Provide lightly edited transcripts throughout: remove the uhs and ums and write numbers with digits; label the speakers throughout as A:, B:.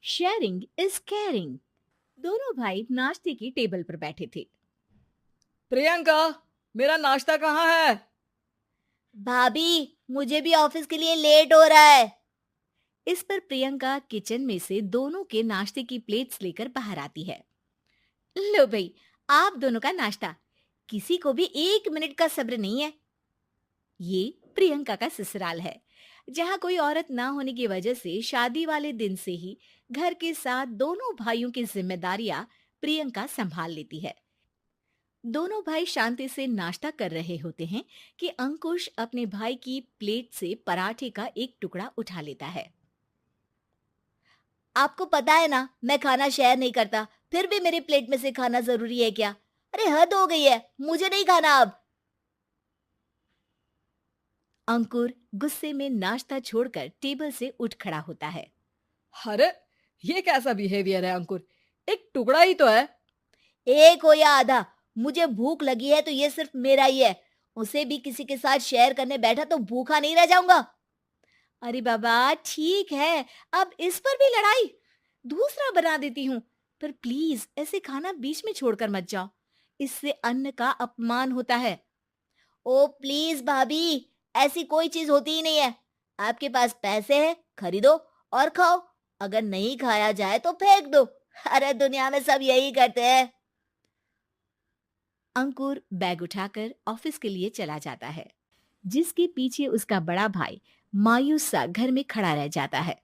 A: Sharing is caring. दोनों भाई नाश्ते की टेबल पर बैठे थे।
B: प्रियंका, मेरा नाश्ता कहाँ है?
C: भाभी, मुझे भी ऑफिस के लिए लेट हो रहा है।
A: इस पर प्रियंका किचन में से दोनों के नाश्ते की प्लेट्स लेकर बाहर आती है। लो भाई, आप दोनों का नाश्ता। किसी को भी 1 मिनट का सब्र नहीं है। ये प्रियंका का ससुराल है, जहाँ कोई औरत ना होने की वजह से शादी वाले दिन से ही घर के साथ दोनों भाइयों की जिम्मेदारियां प्रियंका संभाल लेती है। दोनों भाई शांति से नाश्ता कर रहे होते हैं कि अंकुश अपने भाई की प्लेट से पराठे का एक टुकड़ा उठा लेता है।
C: आपको पता है ना, मैं खाना शेयर नहीं करता, फिर भी मेरी प्लेट में से खाना जरूरी है क्या? अरे हद हो गई है, मुझे नहीं खाना अब।
A: अंकुर गुस्से में नाश्ता छोड़कर टेबल से उठ खड़ा होता है।
B: अरे, ये कैसा बिहेवियर है अंकुर? एक टुकड़ा ही तो है।
C: एक हो या आधा, मुझे भूख लगी है तो ये सिर्फ मेरा ही है। उसे भी किसी के साथ शेयर करने बैठा तो भूखा नहीं रह जाऊंगा।
A: अरे बाबा ठीक है, अब इस पर भी लड़ाई। दूसरा बना देती हूँ, पर प्लीज ऐसे खाना बीच में छोड़कर मत जाओ। इससे अन्न का अपमान होता है।
C: ओ प्लीज भाभी, ऐसी कोई चीज होती ही नहीं है। आपके पास पैसे हैं, खरीदो और खाओ। अगर नहीं खाया जाए तो फेंक दो। अरे दुनिया में सब यही करते हैं।
A: अंकुर बैग उठाकर ऑफिस के लिए चला जाता है, जिसके पीछे उसका बड़ा भाई मायूस सा घर में खड़ा रह जाता है।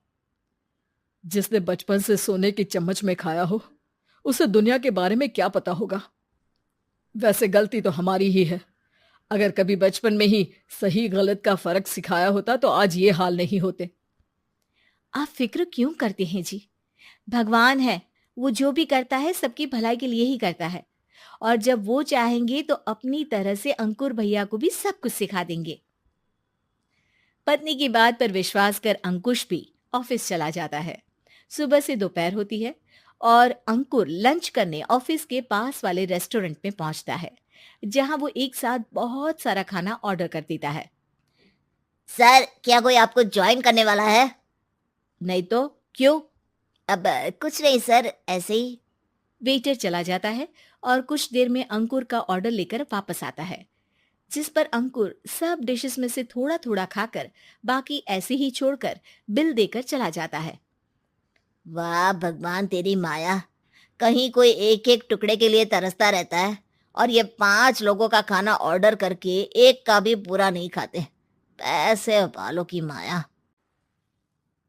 B: जिसने बचपन से सोने की चम्मच में खाया हो, उसे दुनिया के बारे में क्या पता होगा। वैसे गलती तो हमारी ही है। अगर कभी बचपन में ही सही गलत का फर्क सिखाया होता तो आज ये हाल नहीं होते।
A: आप फिक्र क्यों करते हैं जी? भगवान है, वो जो भी करता है सबकी भलाई के लिए ही करता है। और जब वो चाहेंगे तो अपनी तरह से अंकुर भैया को भी सब कुछ सिखा देंगे। पत्नी की बात पर विश्वास कर अंकुश भी ऑफिस चला जाता है। सुबह से दोपहर होती है और अंकुर लंच करने ऑफिस के पास वाले रेस्टोरेंट में पहुंचता है, जहां वो एक साथ बहुत सारा खाना ऑर्डर कर देता है।
C: सर, क्या कोई आपको ज्वाइन करने वाला है?
A: नहीं तो क्यों?
C: अब कुछ नहीं सर, ऐसे ही।
A: वेटर चला जाता है और कुछ देर में अंकुर का ऑर्डर लेकर वापस आता है, जिस पर अंकुर सब डिशेस में से थोड़ा थोड़ा खाकर बाकी ऐसे ही छोड़कर बिल देकर चला जाता है।
C: वाह भगवान, तेरी माया। कहीं कोई एक एक टुकड़े के लिए तरसता रहता है और ये 5 लोगों का खाना ऑर्डर करके एक का भी पूरा नहीं खाते। पैसे वालों की माया।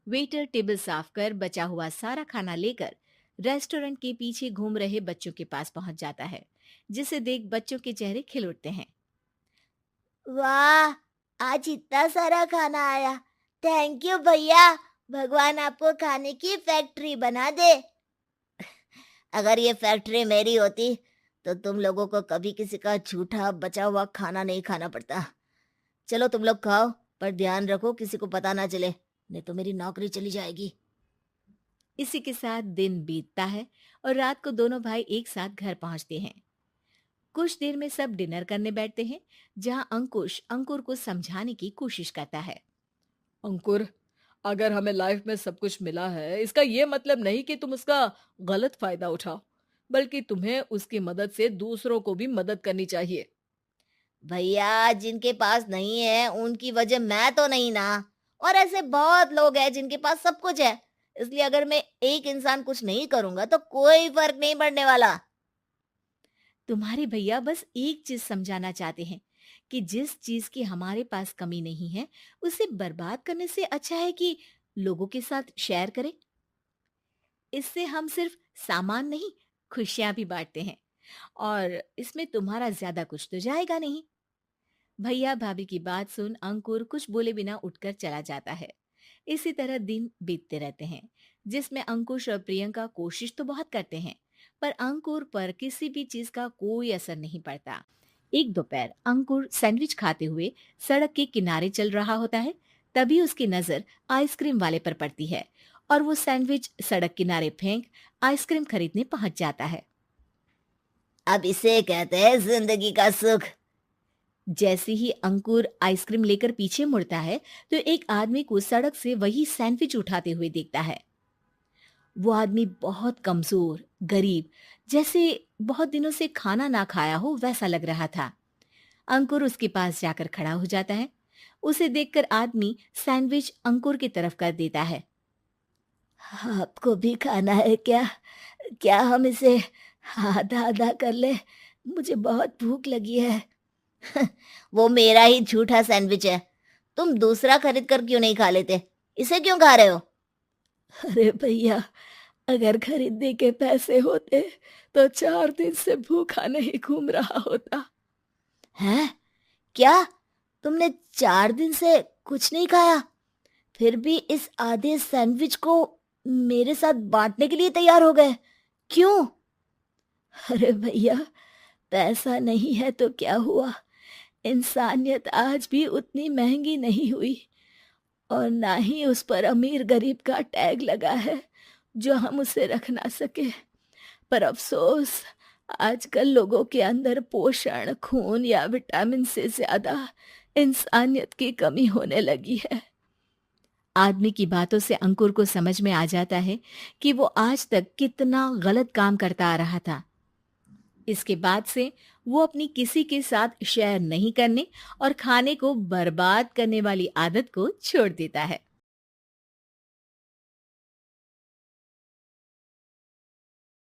A: वेटर टेबल साफ कर बचा हुआ सारा खाना लेकर रेस्टोरेंट के पीछे घूम रहे बच्चों के पास पहुंच जाता है, जिसे देख बच्चों के चेहरे खिल उठते हैं।
C: वाह, आज इतना सारा खाना आया। थैंक यू भैया। भगवान आपको खाने की फैक्ट्री बना दे। अगर ये फैक्ट्री मेरी होती तो तुम लोगों को कभी किसी का झूठा बचा हुआ खाना नहीं खाना पड़ता। चलो तुम लोग खाओ, पर ध्यान रखो किसी को पता ना चले, नहीं तो मेरी नौकरी चली जाएगी।
A: इसी के साथ दिन बीतता है और रात को दोनों भाई एक साथ घर पहुंचते हैं। कुछ देर में सब डिनर करने बैठते हैं, जहां अंकुश अंकुर को समझाने की कोशिश करता है।
B: अंकुर, अगर हमें लाइफ में सब कुछ मिला है, इसका ये मतलब नहीं कि तुम उसका गलत फायदा उठाओ, बल्कि तुम्हें उसकी मदद से दूसरों को भी मदद करनी चाहिए।
C: भैया, जिनके पास नहीं है उनकी वजह मैं तो नहीं ना। और ऐसे बहुत लोग हैं जिनके पास सब कुछ है। इसलिए अगर मैं एक इंसान कुछ नहीं करूंगा तो कोई फर्क नहीं पड़ने वाला।
A: तुम्हारे भैया बस एक चीज समझाना चाहते हैं कि जिस चीज की हमारे पास कमी नहीं है, उसे बर्बाद करने से अच्छा है कि लोगों के साथ शेयर करें। इससे हम सिर्फ सामान नहीं, खुशियां भी बांटते हैं, और इसमें तुम्हारा ज्यादा कुछ तो जाएगा नहीं। भैया भाभी की बात सुन अंकुर कुछ बोले बिना उठकर चला जाता है। इसी तरह दिन बीतते रहते हैं, जिसमें अंकुश और प्रियंका कोशिश तो बहुत करते हैं, पर अंकुर पर किसी भी चीज का कोई असर नहीं पड़ता। एक दोपहर अंकुर सैंडविच खाते हुए सड़क के किनारे चल रहा होता है। तभी उसकी नजर आइसक्रीम वाले पर पड़ती है और वो सैंडविच सड़क किनारे फेंक आइसक्रीम खरीदने पहुंच जाता है।
C: अब इसे कहते हैं जिंदगी का सुख।
A: जैसे ही अंकुर आइसक्रीम लेकर पीछे मुड़ता है, तो एक आदमी को सड़क से वही सैंडविच उठाते हुए देखता है। वो आदमी बहुत कमजोर, गरीब, जैसे बहुत दिनों से खाना ना खाया हो वैसा लग रहा था। अंकुर उसके पास जाकर खड़ा हो जाता है। उसे देखकर आदमी सैंडविच अंकुर की तरफ कर देता है।
C: आपको भी खाना है क्या? क्या हम इसे आधा आधा कर ले? मुझे बहुत भूख लगी है। वो मेरा ही झूठा सैंडविच है। तुम दूसरा खरीद कर क्यों नहीं खा लेते? इसे क्यों खा रहे हो?
B: अरे भैया, अगर खरीदने के पैसे होते तो 4 दिन से भूखा नहीं घूम रहा होता।
C: हैं? क्या? तुमने 4 दिन से कुछ नहीं खाया, फिर भी इस आधे सैंडविच को मेरे साथ बांटने के लिए तैयार हो गए? क्यों?
B: अरे भैया, पैसा नहीं है तो क्या हुआ, इंसानियत आज भी उतनी महंगी नहीं हुई, और ना ही उस पर अमीर गरीब का टैग लगा है जो हम उसे रख ना सके। पर अफसोस, आजकल लोगों के अंदर पोषण, खून या विटामिन से ज्यादा इंसानियत की कमी होने लगी है।
A: आदमी की बातों से अंकुर को समझ में आ जाता है कि वो आज तक कितना गलत काम करता आ रहा था। इसके बाद से वो अपनी किसी के साथ शेयर नहीं करने और खाने को बर्बाद करने वाली आदत को छोड़ देता है।